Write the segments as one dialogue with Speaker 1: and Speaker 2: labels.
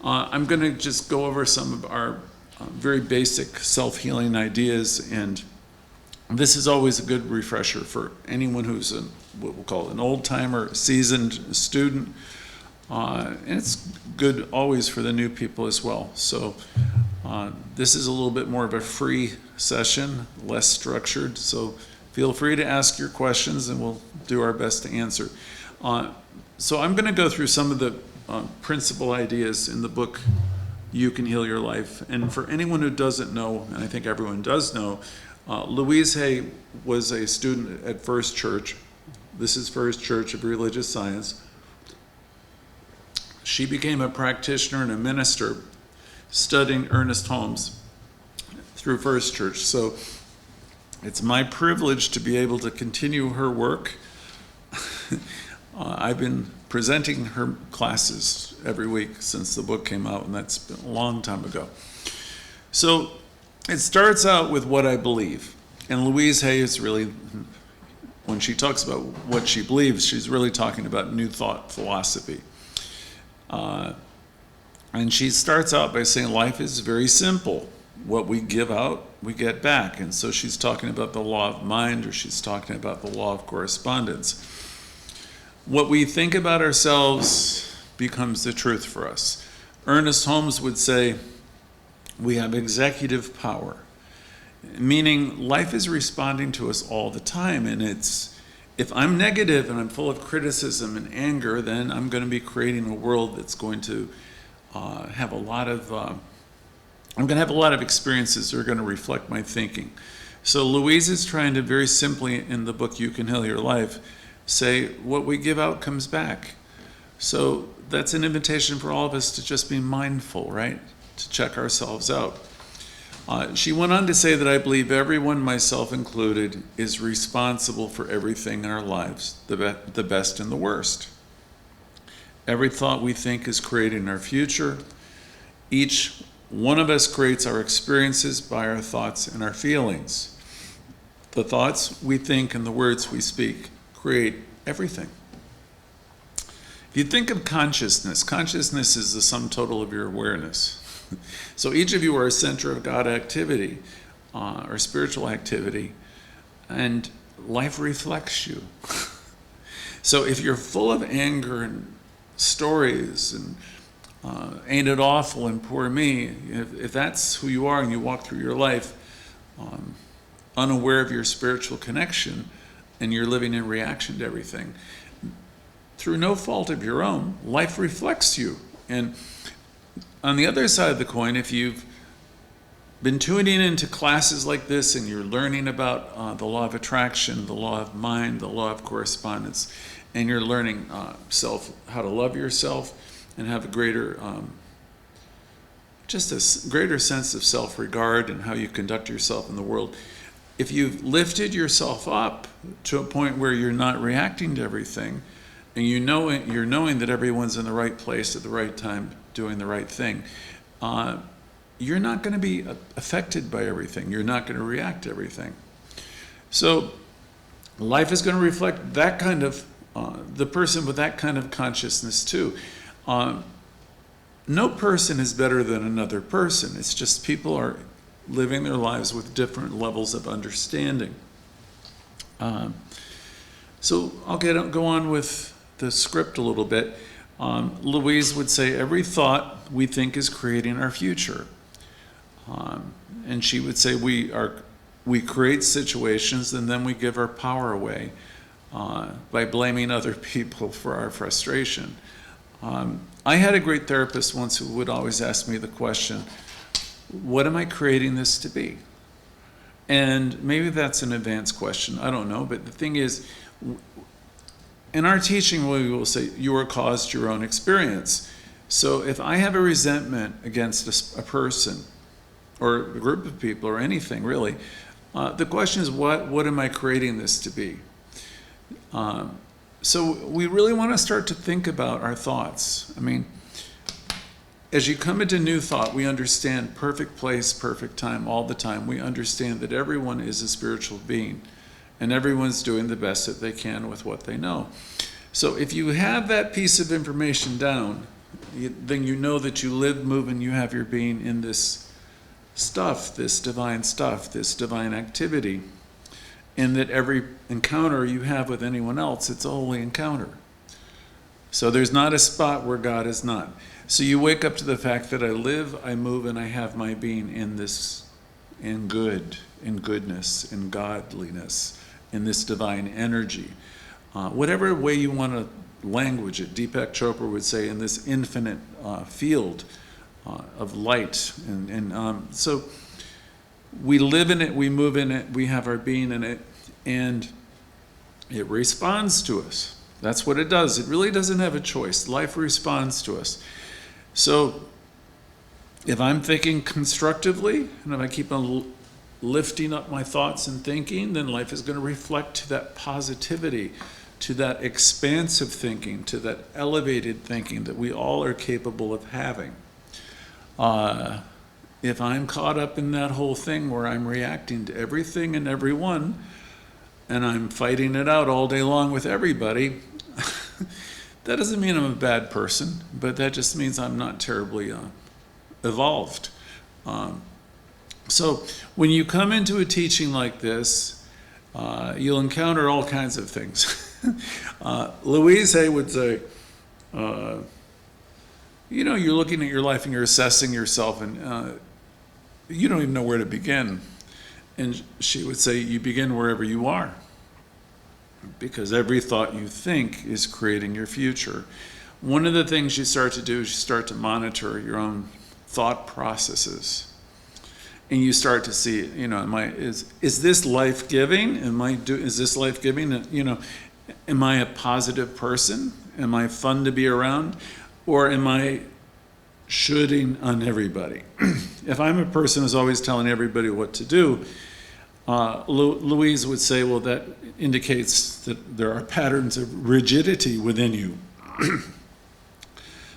Speaker 1: I'm going to just go over some of our very basic self-healing ideas, and this is always a good refresher for anyone who's what we'll call an old-timer, seasoned student, and it's good always for the new people as well. So this is a little bit more of a free session, less structured, so feel free to ask your questions and we'll do our best to answer. So I'm going to go through some of the principal ideas in the book, You Can Heal Your Life. And for anyone who doesn't know, and I think everyone does know, Louise Hay was a student at First Church. This is First Church of Religious Science. She became a practitioner and a minister studying Ernest Holmes through First Church. So it's my privilege to be able to continue her work. I've been presenting her classes every week since the book came out, and that's been a long time ago. So it starts out with what I believe. And Louise Hay is really, when she talks about what she believes, she's really talking about New Thought philosophy. And she starts out by saying life is very simple. What we give out, we get back. And so she's talking about the law of mind, or she's talking about the law of correspondence. What we think about ourselves becomes the truth for us. Ernest Holmes would say, we have executive power, meaning life is responding to us all the time. And if I'm negative and I'm full of criticism and anger, then I'm going to be creating a world that's going to have a lot of, I'm going to have a lot of experiences that are going to reflect my thinking. So Louise is trying to very simply, in the book You Can Heal Your Life, say what we give out comes back. So that's an invitation for all of us to just be mindful, right? To check ourselves out. She went on to say that I believe everyone, myself included, is responsible for everything in our lives, the best and the worst. Every thought we think is creating our future. Each one of us creates our experiences by our thoughts and our feelings. The thoughts we think and the words we speak create everything. If you think of consciousness, consciousness is the sum total of your awareness. So each of you are a center of God activity, or spiritual activity, and life reflects you. So if you're full of anger and stories and ain't it awful and poor me, if that's who you are and you walk through your life unaware of your spiritual connection, and you're living in reaction to everything, through no fault of your own, life reflects you. And on the other side of the coin, if you've been tuning into classes like this and you're learning about the law of attraction, the law of mind, the law of correspondence, and you're learning how to love yourself and have a greater, just a greater sense of self-regard and how you conduct yourself in the world, if you've lifted yourself up to a point where you're not reacting to everything, and you're knowing that everyone's in the right place at the right time, doing the right thing, you're not going to be affected by everything. You're not going to react to everything. So life is going to reflect that kind of, the person with that kind of consciousness too. No person is better than another person. It's just people are living their lives with different levels of understanding. So I'll go on with the script a little bit. Louise would say every thought we think is creating our future. And she would say we create situations and then we give our power away by blaming other people for our frustration. I had a great therapist once who would always ask me the question, what am I creating this to be? And maybe that's an advanced question, I don't know, but the thing is, in our teaching we will say you are caused your own experience. So if I have a resentment against a person or a group of people or anything really, the question is what am I creating this to be? So we really want to start to think about our thoughts. I mean, as you come into new thought, we understand perfect place, perfect time, all the time. We understand that everyone is a spiritual being and everyone's doing the best that they can with what they know. So if you have that piece of information down, then you know that you live, move, and you have your being in this stuff, this divine activity, and that every encounter you have with anyone else, it's a holy encounter. So there's not a spot where God is not. So you wake up to the fact that I live, I move, and I have my being in this, in good, in goodness, in godliness, in this divine energy. Whatever way you want to language it, Deepak Chopra would say, in this infinite field of light. And so we live in it, we move in it, we have our being in it, and it responds to us. That's what it does. It really doesn't have a choice. Life responds to us. So if I'm thinking constructively, and if I keep on lifting up my thoughts and thinking, then life is going to reflect to that positivity, to that expansive thinking, to that elevated thinking that we all are capable of having. If I'm caught up in that whole thing where I'm reacting to everything and everyone, and I'm fighting it out all day long with everybody, that doesn't mean I'm a bad person, but that just means I'm not terribly evolved. So when you come into a teaching like this, you'll encounter all kinds of things. Louise would say, you're looking at your life and you're assessing yourself, and you don't even know where to begin. And she would say, you begin wherever you are, because every thought you think is creating your future. One of the things you start to do is you start to monitor your own thought processes. And you start to see, is this life-giving? Is this life-giving? Am I a positive person? Am I fun to be around? Or am I shoulding on everybody? If I'm a person who's always telling everybody what to do, Louise would say, well, that indicates that there are patterns of rigidity within you.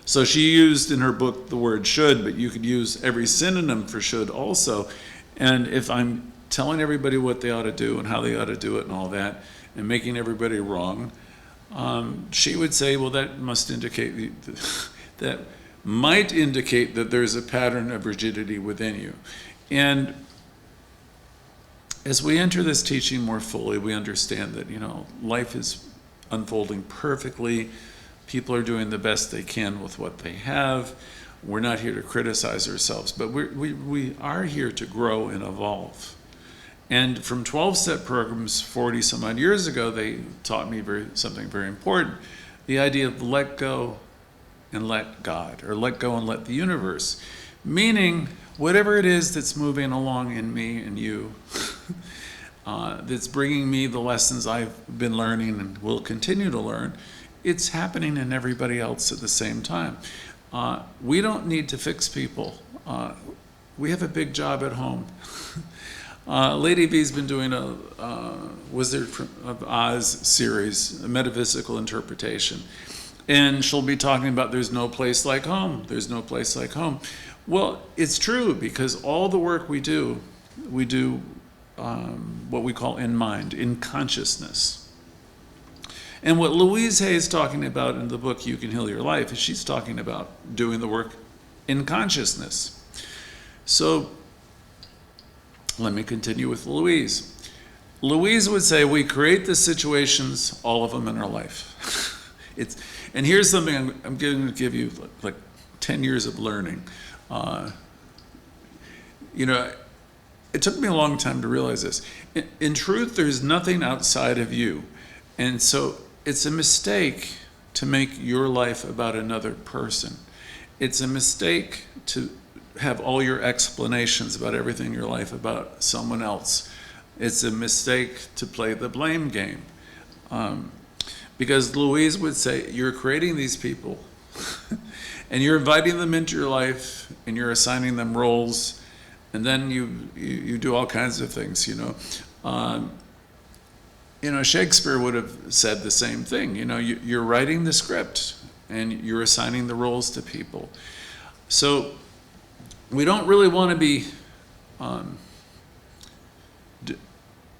Speaker 1: So she used in her book the word should, but you could use every synonym for should also. And if I'm telling everybody what they ought to do and how they ought to do it and all that, and making everybody wrong, she would say, well, that must indicate, that might indicate that there's a pattern of rigidity within you. And as we enter this teaching more fully, we understand that, life is unfolding perfectly. People are doing the best they can with what they have. We're not here to criticize ourselves, but we are here to grow and evolve. And from 12-step programs 40 some odd years ago, they taught me something very important. The idea of let go and let God, or let go and let the universe. Meaning, whatever it is that's moving along in me and you, that's bringing me the lessons I've been learning and will continue to learn, it's happening in everybody else at the same time. We don't need to fix people. We have a big job at home. Lady V's been doing a Wizard of Oz series, a metaphysical interpretation. And she'll be talking about there's no place like home. There's no place like home. Well, it's true, because all the work we do what we call in mind, in consciousness. And what Louise Hay is talking about in the book You Can Heal Your Life is she's talking about doing the work in consciousness. So let me continue with Louise. Louise would say we create the situations, all of them in our life. And here's something I'm going to give you, like 10 years of learning. It took me a long time to realize this. In truth, there's nothing outside of you. And so it's a mistake to make your life about another person. It's a mistake to have all your explanations about everything in your life about someone else. It's a mistake to play the blame game. Because Louise would say, you're creating these people, and you're inviting them into your life, and you're assigning them roles, and then you do all kinds of things, Shakespeare would have said the same thing. You're writing the script, and you're assigning the roles to people. So we don't really want to be,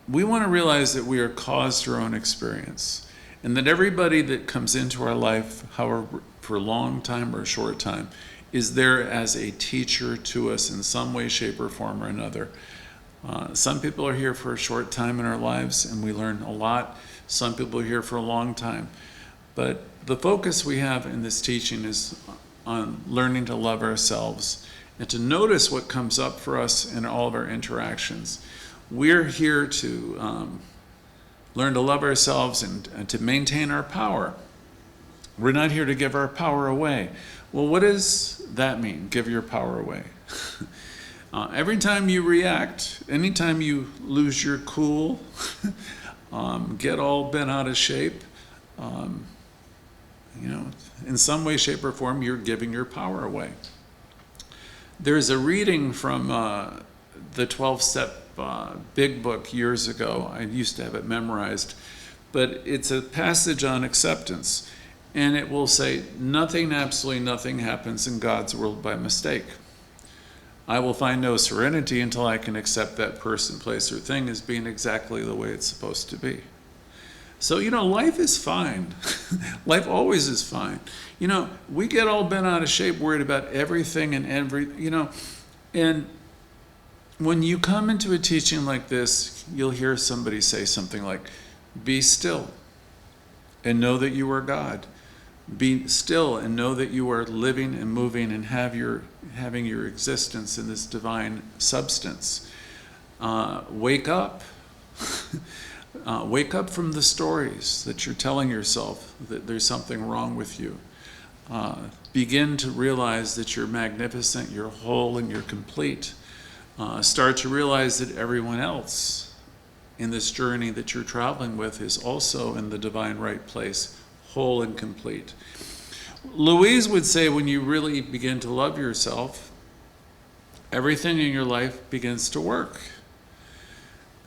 Speaker 1: we want to realize that we are cause to our own experience, and that everybody that comes into our life, however, for a long time or a short time, is there as a teacher to us in some way, shape, or form or another. Some people are here for a short time in our lives and we learn a lot. Some people are here for a long time. But the focus we have in this teaching is on learning to love ourselves and to notice what comes up for us in all of our interactions. We're here to learn to love ourselves and to maintain our power. We're not here to give our power away. Well, what does that mean, give your power away? Every time you react, anytime you lose your cool, get all bent out of shape, in some way, shape, or form, you're giving your power away. There's a reading from the 12-step big book years ago. I used to have it memorized, but it's a passage on acceptance, and it will say, nothing, absolutely nothing happens in God's world by mistake. I will find no serenity until I can accept that person, place, or thing as being exactly the way it's supposed to be. So, life is fine. Life always is fine. We get all bent out of shape, worried about everything and and when you come into a teaching like this, you'll hear somebody say something like, be still and know that you are God. Be still and know that you are living and moving and having your existence in this divine substance. Wake up. Wake up from the stories that you're telling yourself that there's something wrong with you. Begin to realize that you're magnificent, you're whole, and you're complete. Start to realize that everyone else in this journey that you're traveling with is also in the divine right place, whole and complete. Louise would say when you really begin to love yourself, everything in your life begins to work.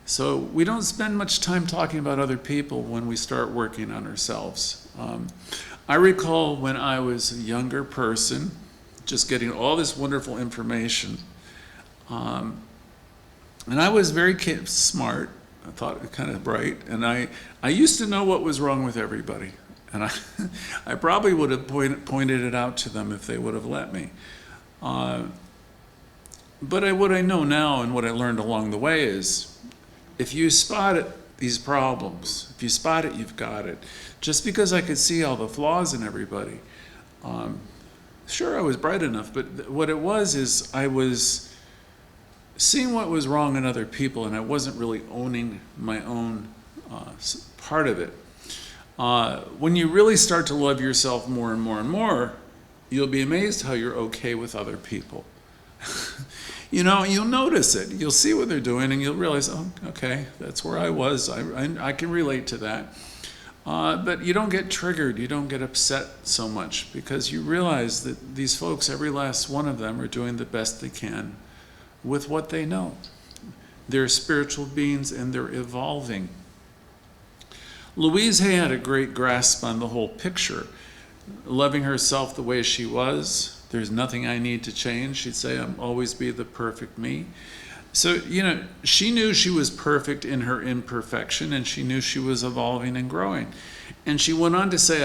Speaker 1: So we don't spend much time talking about other people when we start working on ourselves. I recall when I was a younger person, just getting all this wonderful information. And I was very smart. I thought kind of bright. And I used to know what was wrong with everybody. And I probably would have pointed it out to them if they would have let me. But what I know now and what I learned along the way is, if you spot these problems, if you spot it, you've got it. Just because I could see all the flaws in everybody, sure, I was bright enough, but what it was is I was seeing what was wrong in other people, and I wasn't really owning my own part of it. When you really start to love yourself more and more and more, you'll be amazed how you're okay with other people. You'll notice it. You'll see what they're doing, and you'll realize, oh, okay, that's where I was. I can relate to that. But you don't get triggered. You don't get upset so much because you realize that these folks, every last one of them, are doing the best they can with what they know. They're spiritual beings, and they're evolving. Louise Hay had a great grasp on the whole picture. Loving herself the way she was, there's nothing I need to change. She'd say, I'll always be the perfect me. So, she knew she was perfect in her imperfection, and she knew she was evolving and growing. And she went on to say,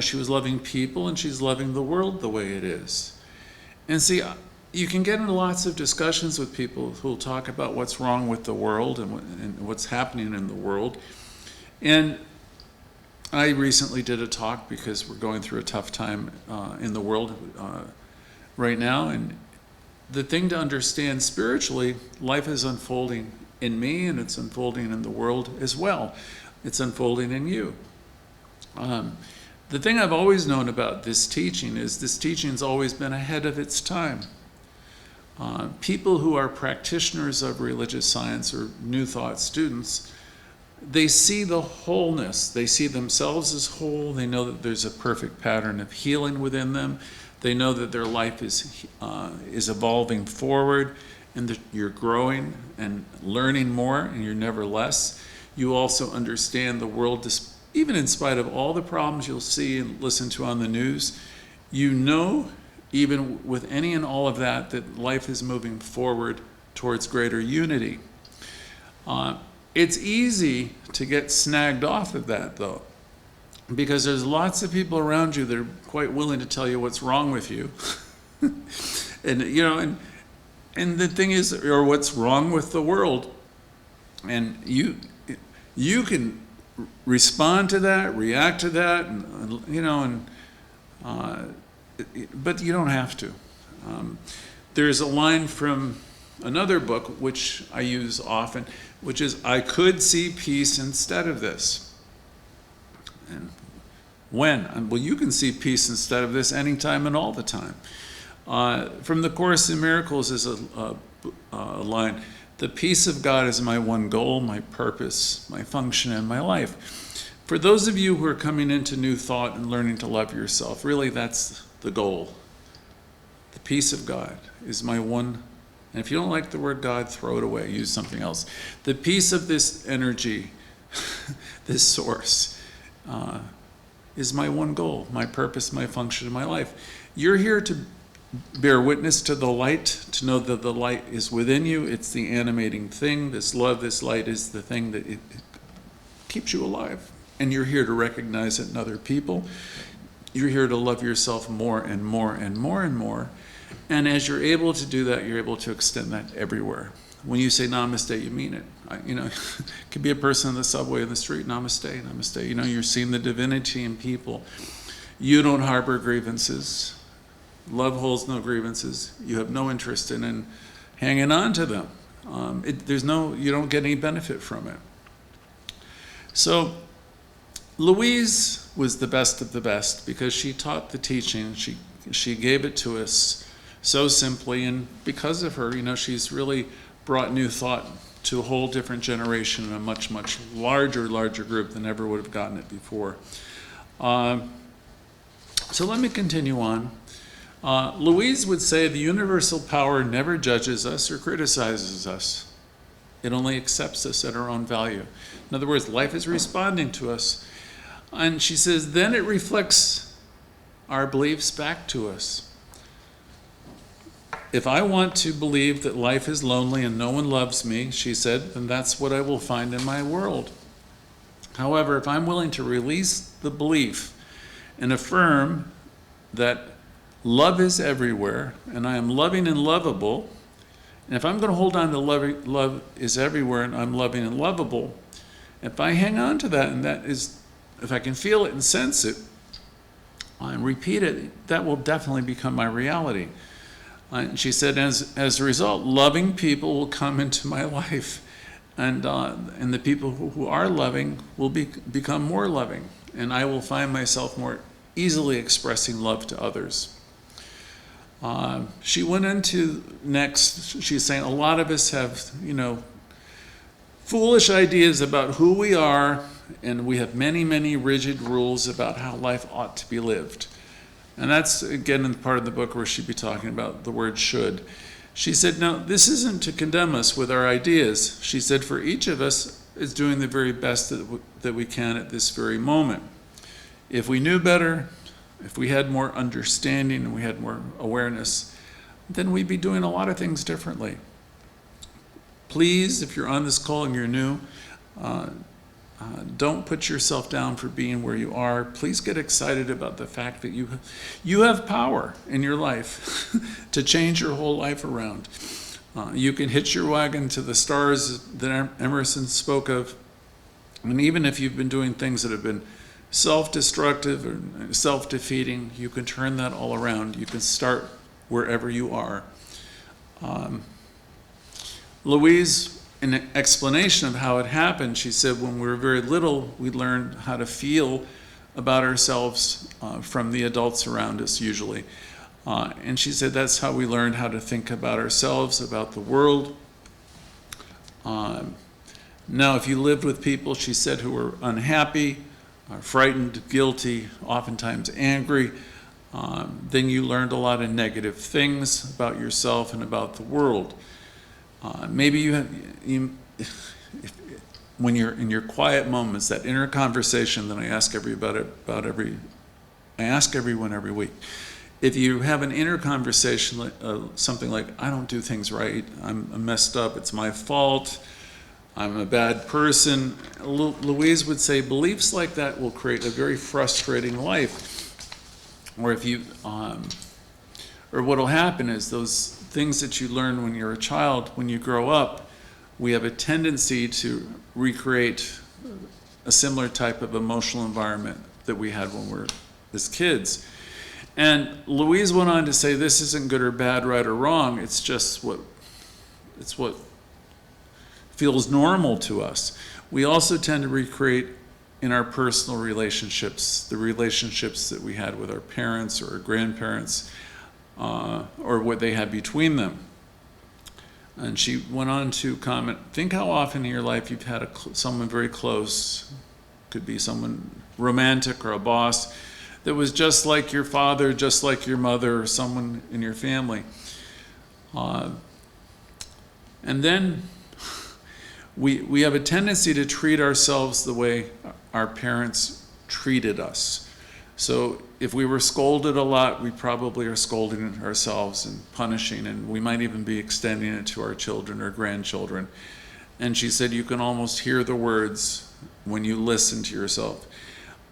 Speaker 1: she was loving people, and she's loving the world the way it is. And see, you can get into lots of discussions with people who'll talk about what's wrong with the world and what's happening in the world. And I recently did a talk because we're going through a tough time in the world right now. And the thing to understand spiritually, life is unfolding in me, and it's unfolding in the world as well. It's unfolding in you. The thing I've always known about this teaching is this teaching's always been ahead of its time. People who are practitioners of religious science or New Thought students, they see the wholeness. They see themselves as whole. They know that there's a perfect pattern of healing within them. They know that their life is evolving forward, and that you're growing and learning more, and you're never less. You also understand the world, even in spite of all the problems you'll see and listen to on the news. You know, even with any and all of that, that life is moving forward towards greater unity. It's easy to get snagged off of that, though. because there's lots of people around you that are quite willing to tell you what's wrong with you. And and the thing is, or what's wrong with the world. And you can respond to that, react to that, but you don't have to. There's a line from another book, which I use often, which is, I could see peace instead of this. And when? Well, you can see peace instead of this anytime and all the time. From the Course in Miracles is a line, the peace of God is my one goal, my purpose, my function, and my life. For those of you who are coming into new thought and learning to love yourself, really that's the goal. The peace of God is my one, and if you don't like the word God, throw it away, use something else. The peace of this energy, this source, is my one goal, my purpose, my function, and my life. You're here to bear witness to the light, to know that the light is within you. It's the animating thing. This love, this light is the thing that it keeps you alive. And you're here to recognize it in other people. You're here to love yourself more and more and more and more. And as you're able to do that, you're able to extend that everywhere. When you say namaste, you mean it. It could be a person in the subway, in the street, namaste, namaste. You're seeing the divinity in people. You don't harbor grievances. Love holds no grievances. You have no interest in hanging on to them. You don't get any benefit from it. So Louise was the best of the best because she taught the teaching. She gave it to us so simply, and because of her, she's really brought new thought to a whole different generation and a much, much larger group than ever would have gotten it before. So let me continue on. Louise would say the universal power never judges us or criticizes us. It only accepts us at our own value. In other words, life is responding to us. And she says, then it reflects our beliefs back to us. If I want to believe that life is lonely and no one loves me, she said, then that's what I will find in my world. However, if I'm willing to release the belief and affirm that love is everywhere, and I am loving and lovable, and if I'm going to hold on to love is everywhere and I'm loving and lovable, if I hang on to that, and that is, if I can feel it and sense it and repeat it, that will definitely become my reality. And she said, as a result, loving people will come into my life, and the people who are loving will become more loving, and I will find myself more easily expressing love to others. She went into next, she's saying a lot of us have, foolish ideas about who we are, and we have many, many rigid rules about how life ought to be lived. And that's, again, in part of the book where she'd be talking about the word should. She said, no, this isn't to condemn us with our ideas. She said, for each of us is doing the very best that we can at this very moment. If we knew better, if we had more understanding and we had more awareness, then we'd be doing a lot of things differently. Please, if you're on this call and you're new, don't put yourself down for being where you are. Please get excited about the fact that you have power in your life to change your whole life around. You can hitch your wagon to the stars that Emerson spoke of. And even if you've been doing things that have been self-destructive or self-defeating, you can turn that all around. You can start wherever you are. Louise, in an explanation of how it happened, she said when we were very little, we learned how to feel about ourselves from the adults around us usually. And she said that's how we learned how to think about ourselves, about the world. Now, if you lived with people, she said, who were unhappy, frightened, guilty, oftentimes angry, then you learned a lot of negative things about yourself and about the world. Maybe when you're in your quiet moments, that inner conversation that I ask everyone every week. If you have an inner conversation, something like, I don't do things right, I'm messed up, it's my fault, I'm a bad person. Louise would say beliefs like that will create a very frustrating life. Or if you, or what will happen is those things that you learn when you're a child, when you grow up, we have a tendency to recreate a similar type of emotional environment that we had when we were as kids. And Louise went on to say this isn't good or bad, right or wrong, it's just what feels normal to us. We also tend to recreate in our personal relationships, the relationships that we had with our parents or our grandparents, or what they had between them. And she went on to comment, think how often in your life you've had someone very close, could be someone romantic or a boss, that was just like your father, just like your mother, or someone in your family. And then we have a tendency to treat ourselves the way our parents treated us. So if we were scolded a lot, we probably are scolding ourselves and punishing, and we might even be extending it to our children or grandchildren. And she said you can almost hear the words when you listen to yourself.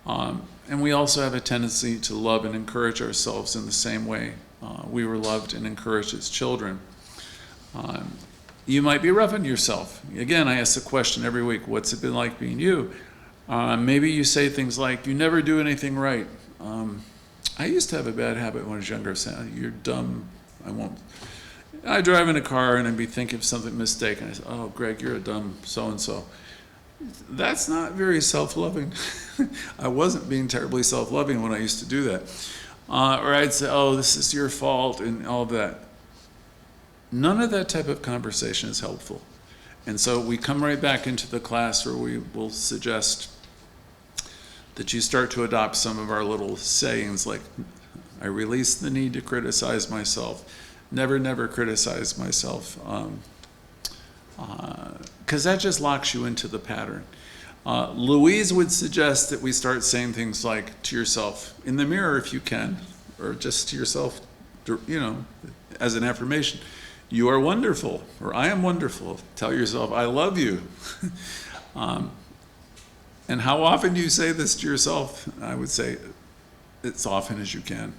Speaker 1: And we also have a tendency to love and encourage ourselves in the same way we were loved and encouraged as children. You might be rough on yourself. Again, I ask the question every week, what's it been like being you? Maybe you say things like, you never do anything right. I used to have a bad habit when I was younger, saying, you're dumb, I won't. I drive in a car and I'd be thinking of something mistaken. I say, oh, Greg, you're a dumb so-and-so. That's not very self-loving. I wasn't being terribly self-loving when I used to do that. Or I'd say, oh, this is your fault and all of that. None of that type of conversation is helpful. And so we come right back into the class where we will suggest that you start to adopt some of our little sayings like, I release the need to criticize myself. Never criticize myself. Because that just locks you into the pattern. Louise would suggest that we start saying things like to yourself, in the mirror if you can, or just to yourself, as an affirmation. You are wonderful, or I am wonderful. Tell yourself, I love you. And how often do you say this to yourself? I would say as often as you can.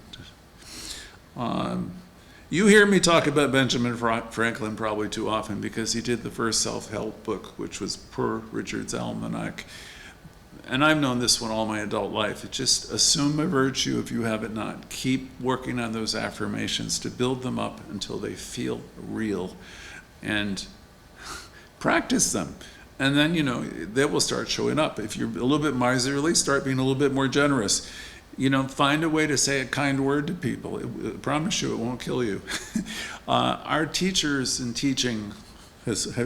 Speaker 1: You hear me talk about Benjamin Franklin probably too often because he did the first self-help book, which was Poor Richard's Almanac. And I've known this one all my adult life. It's just assume a virtue if you have it not. Keep working on those affirmations to build them up until they feel real. And practice them. And then, they will start showing up. If you're a little bit miserly, start being a little bit more generous. Find a way to say a kind word to people. I promise you it won't kill you. Our teachers in teaching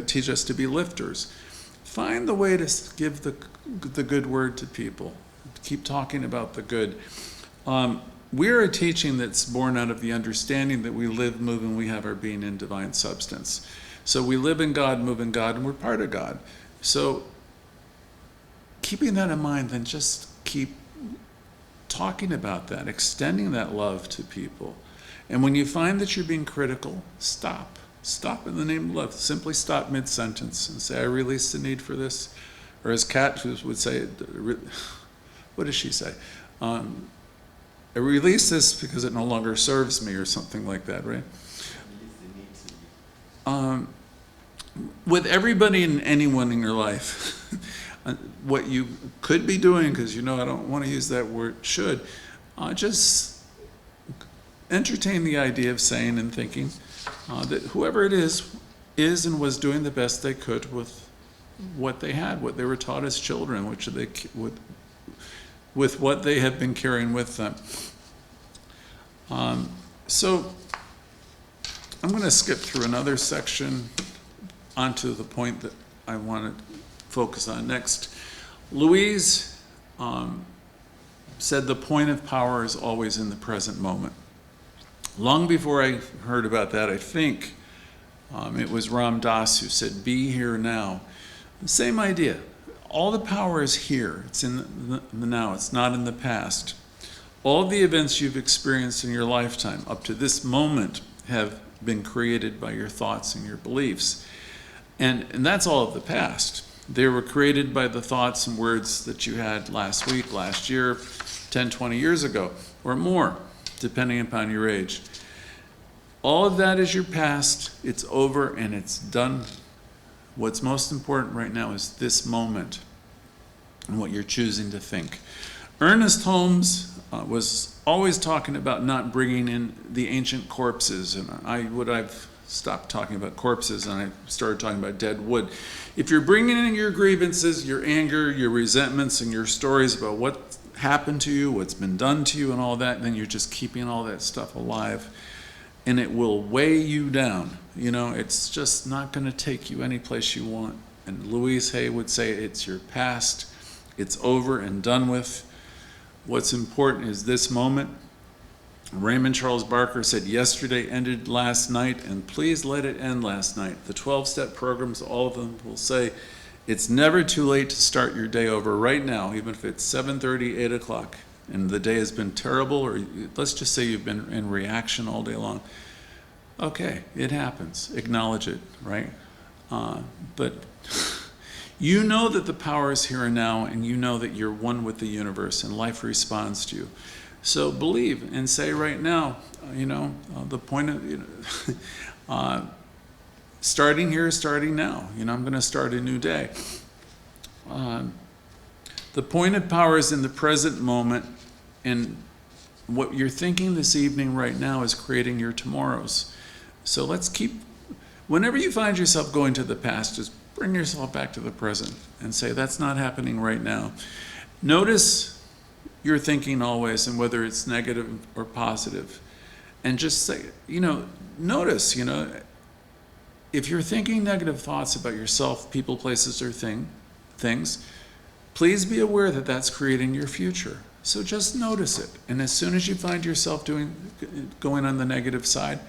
Speaker 1: teach us to be lifters. Find the way to give the good word to people. Keep talking about the good. We're a teaching that's born out of the understanding that we live, move, and we have our being in divine substance. So we live in God, move in God, and we're part of God. So keeping that in mind, then just keep talking about that, extending that love to people. And when you find that you're being critical, stop. Stop in the name of love. Simply stop mid-sentence and say, I release the need for this. Or as Kat would say, what does she say? I release this because it no longer serves me, or something like that, right? With everybody and anyone in your life, what you could be doing, because I don't want to use that word, should, just entertain the idea of saying and thinking that whoever it is and was doing the best they could with what they had, what they were taught as children, with what they have been carrying with them. So I'm going to skip through another section onto the point that I want to focus on next. Louise said the point of power is always in the present moment. Long before I heard about that, I think it was Ram Dass who said, be here now. The same idea. All the power is here. It's in the now. It's not in the past. All the events you've experienced in your lifetime up to this moment have been created by your thoughts and your beliefs. And that's all of the past. They were created by the thoughts and words that you had last week, last year, 10, 20 years ago, or more, depending upon your age. All of that is your past. It's over and it's done. What's most important right now is this moment and what you're choosing to think. Ernest Holmes was always talking about not bringing in the ancient corpses, and I've stopped talking about corpses and I started talking about dead wood. If you're bringing in your grievances, your anger, your resentments, and your stories about what happened to you, what's been done to you and all that, then you're just keeping all that stuff alive, and it will weigh you down. It's just not going to take you any place you want. And Louise Hay would say it's your past. It's over and done with. What's important is this moment. Raymond Charles Barker said, yesterday ended last night, and please let it end last night. The 12-step programs, all of them will say, it's never too late to start your day over right now, even if it's 7:30, 8 o'clock, and the day has been terrible, or let's just say you've been in reaction all day long. Okay, it happens. Acknowledge it, right? But you know that the power is here and now, and you know that you're one with the universe, and life responds to you. So believe and say right now, the point of, starting here is starting now. I'm going to start a new day. The point of power is in the present moment, and what you're thinking this evening right now is creating your tomorrows. So whenever you find yourself going to the past, just bring yourself back to the present and say, that's not happening right now. Notice your thinking always, and whether it's negative or positive. And just say, notice, if you're thinking negative thoughts about yourself, people, places, or things, please be aware that that's creating your future. So just notice it. And as soon as you find yourself going on the negative side,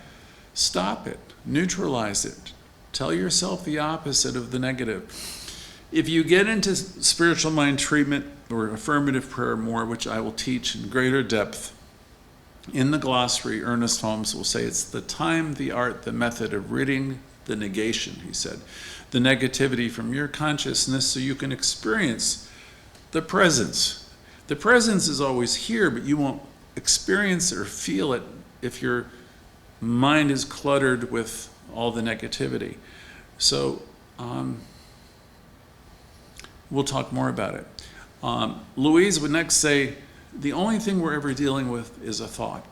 Speaker 1: stop it, neutralize it. Tell yourself the opposite of the negative. If you get into spiritual mind treatment or affirmative prayer more, which I will teach in greater depth, in the glossary, Ernest Holmes will say it's the time, the art, the method of ridding the negation, he said, the negativity from your consciousness so you can experience the presence. The presence is always here, but you won't experience or feel it if your mind is cluttered with all the negativity. So we'll talk more about it. Louise would next say, the only thing we're ever dealing with is a thought.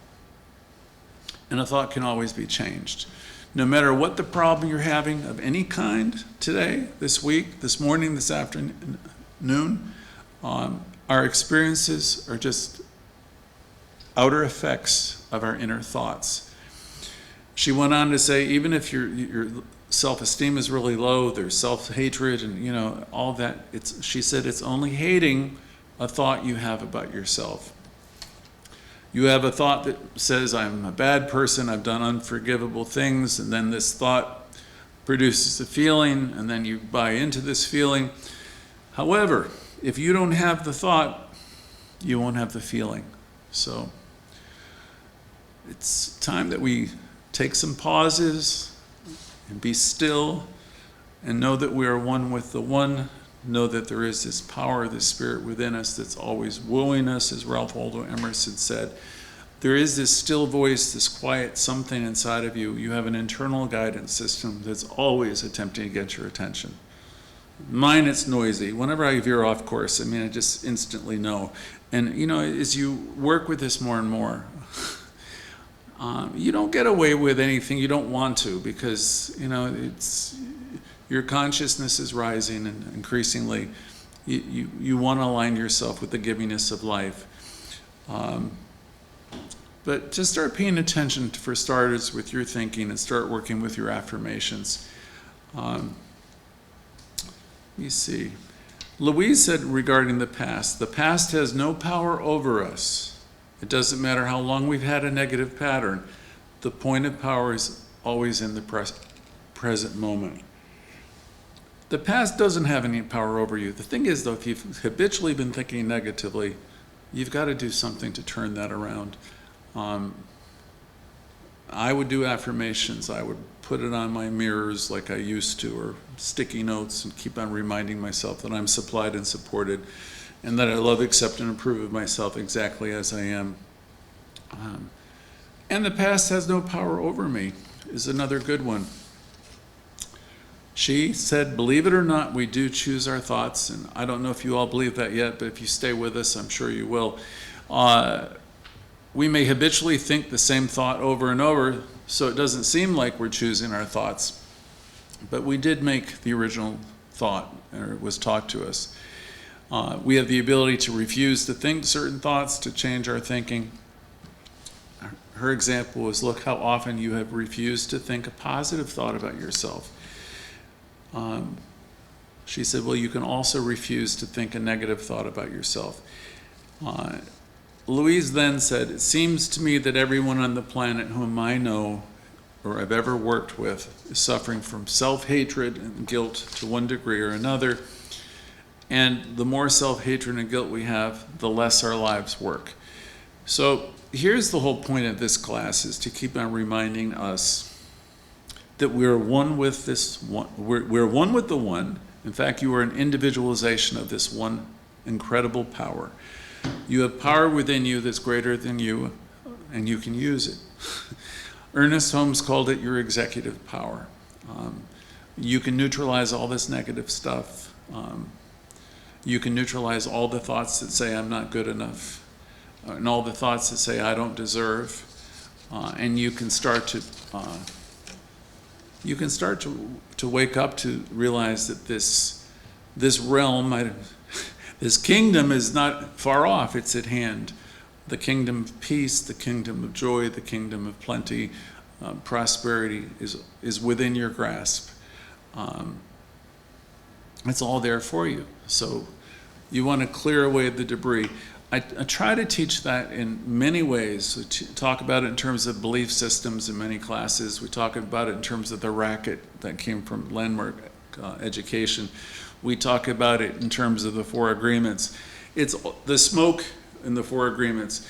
Speaker 1: And a thought can always be changed. No matter what the problem you're having of any kind today, this week, this morning, this afternoon, our experiences are just outer effects of our inner thoughts. She went on to say, even if your self-esteem is really low, there's self-hatred and all that, she said it's only hating a thought you have about yourself. You have a thought that says, I'm a bad person, I've done unforgivable things, and then this thought produces a feeling, and then you buy into this feeling. However, if you don't have the thought, you won't have the feeling. So it's time that we take some pauses and be still and know that we are one with the one. Know that there is this power, this spirit within us that's always wooing us, as Ralph Waldo Emerson said. There is this still voice, this quiet something inside of you. You have an internal guidance system that's always attempting to get your attention. Mine, it's noisy. Whenever I veer off course, I just instantly know. And, as you work with this more and more, you don't get away with anything you don't want to, because, your consciousness is rising, and increasingly you want to align yourself with the givingness of life. But just start paying attention, for starters, with your thinking, and start working with your affirmations. Let me see. Louise said regarding the past has no power over us. It doesn't matter how long we've had a negative pattern. The point of power is always in the present moment. The past doesn't have any power over you. The thing is, though, if you've habitually been thinking negatively, you've got to do something to turn that around. I would do affirmations. I would put it on my mirrors like I used to, or sticky notes, and keep on reminding myself that I'm supplied and supported, and that I love, accept, and approve of myself exactly as I am. And the past has no power over me is another good one. She said, believe it or not, we do choose our thoughts, and I don't know if you all believe that yet, but if you stay with us, I'm sure you will. We may habitually think the same thought over and over, so it doesn't seem like we're choosing our thoughts, but we did make the original thought, or it was taught to us. We have the ability to refuse to think certain thoughts, to change our thinking. Her example was, look how often you have refused to think a positive thought about yourself. She said, well, you can also refuse to think a negative thought about yourself. Louise then said, it seems to me that everyone on the planet whom I know or I've ever worked with is suffering from self-hatred and guilt to one degree or another. And the more self-hatred and guilt we have, the less our lives work. So here's the whole point of this class, is to keep on reminding us that we're one with this one. We're one with the one. In fact, you are an individualization of this one incredible power. You have power within you that's greater than you, and you can use it. Ernest Holmes called it your executive power. You can neutralize all this negative stuff. You can neutralize all the thoughts that say I'm not good enough, and all the thoughts that say I don't deserve, and you can start to wake up to realize that this realm, this kingdom is not far off, it's at hand. The kingdom of peace, the kingdom of joy, the kingdom of plenty, prosperity is within your grasp. It's all there for you. So you want to clear away the debris. I try to teach that in many ways. We talk about it in terms of belief systems in many classes. We talk about it in terms of the racket that came from landmark education. We talk about it in terms of the four agreements. It's the smoke in the four agreements.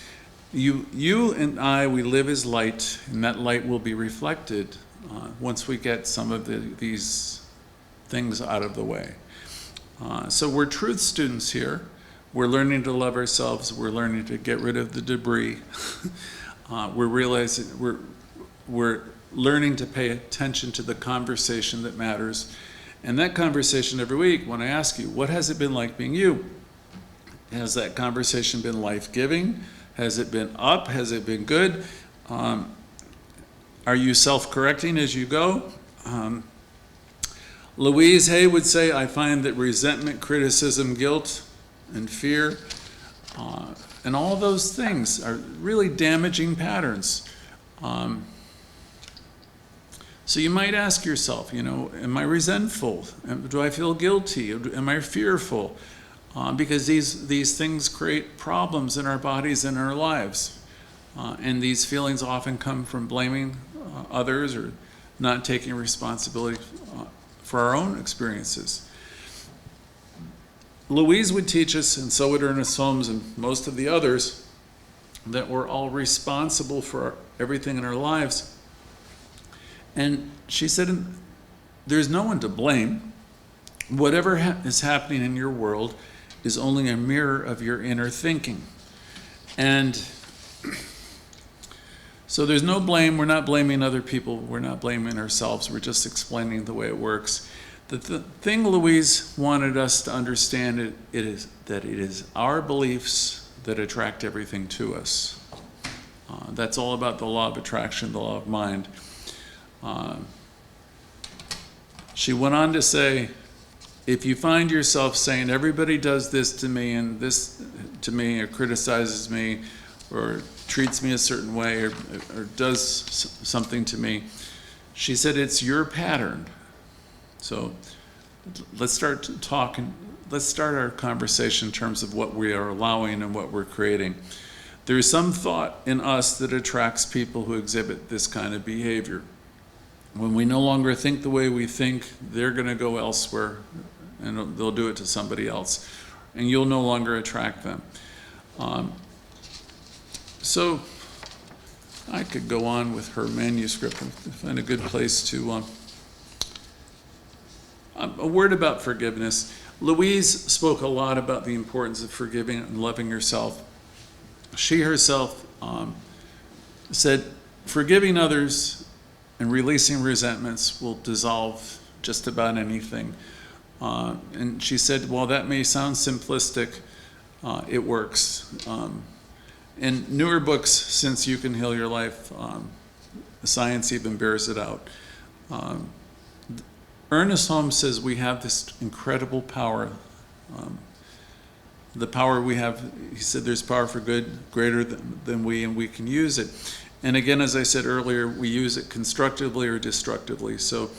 Speaker 1: You and I, we live as light, and that light will be reflected once we get some of these things out of the way. So we're truth students here. We're learning to love ourselves. We're learning to get rid of the debris. We're realizing we're learning to pay attention to the conversation that matters. And that conversation every week, when I ask you, what has it been like being you? Has that conversation been life-giving? Has it been up? Has it been good? Are you self-correcting as you go? Louise Hay would say, I find that resentment, criticism, guilt, and fear, and all those things are really damaging patterns. So you might ask yourself, am I resentful? Do I feel guilty? Am I fearful? Because these things create problems in our bodies and our lives. And these feelings often come from blaming others or not taking responsibility for our own experiences. Louise would teach us, and so would Ernest Holmes and most of the others, that we're all responsible for everything in our lives. And she said, there's no one to blame. Whatever is happening in your world is only a mirror of your inner thinking. And so there's no blame. We're not blaming other people. We're not blaming ourselves. We're just explaining the way it works. The thing Louise wanted us to understand is that it is our beliefs that attract everything to us. That's all about the law of attraction, the law of mind. She went on to say, if you find yourself saying everybody does this to me and this to me, or criticizes me, or treats me a certain way, or does something to me, she said it's your pattern. So let's start talking. Let's start our conversation in terms of what we are allowing and what we're creating. There is some thought in us that attracts people who exhibit this kind of behavior. When we no longer think the way we think, they're going to go elsewhere and they'll do it to somebody else, and you'll no longer attract them. So I could go on with her manuscript and find a good place to. A word about forgiveness. Louise spoke a lot about the importance of forgiving and loving yourself. She herself said, forgiving others and releasing resentments will dissolve just about anything. And she said, while that may sound simplistic, it works. In newer books, since You Can Heal Your Life, science even bears it out. Ernest Holmes says we have this incredible power. The power we have, he said there's power for good greater than we, and we can use it. And again, as I said earlier, we use it constructively or destructively. So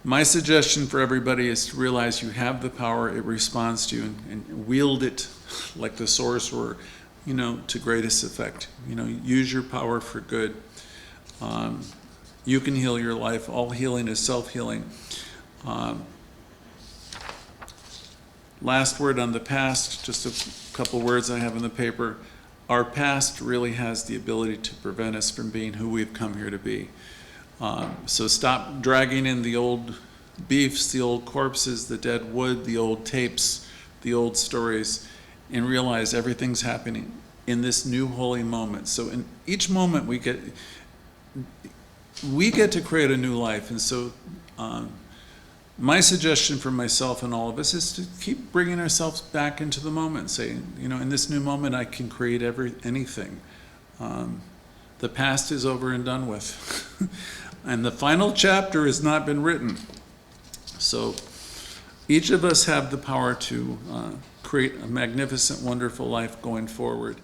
Speaker 1: my suggestion for everybody is to realize you have the power, it responds to you, and wield it like the sorcerer, to greatest effect. Use your power for good. You can heal your life. All healing is self-healing. Last word on the past, just a couple words I have in the paper. Our past really has the ability to prevent us from being who we've come here to be. So stop dragging in the old beefs, the old corpses, the dead wood, the old tapes, the old stories, and realize everything's happening in this new holy moment. So in each moment we get to create a new life. And so my suggestion for myself and all of us is to keep bringing ourselves back into the moment, saying, in this new moment I can create anything. The past is over and done with. And the final chapter has not been written. So each of us have the power to create a magnificent, wonderful life going forward.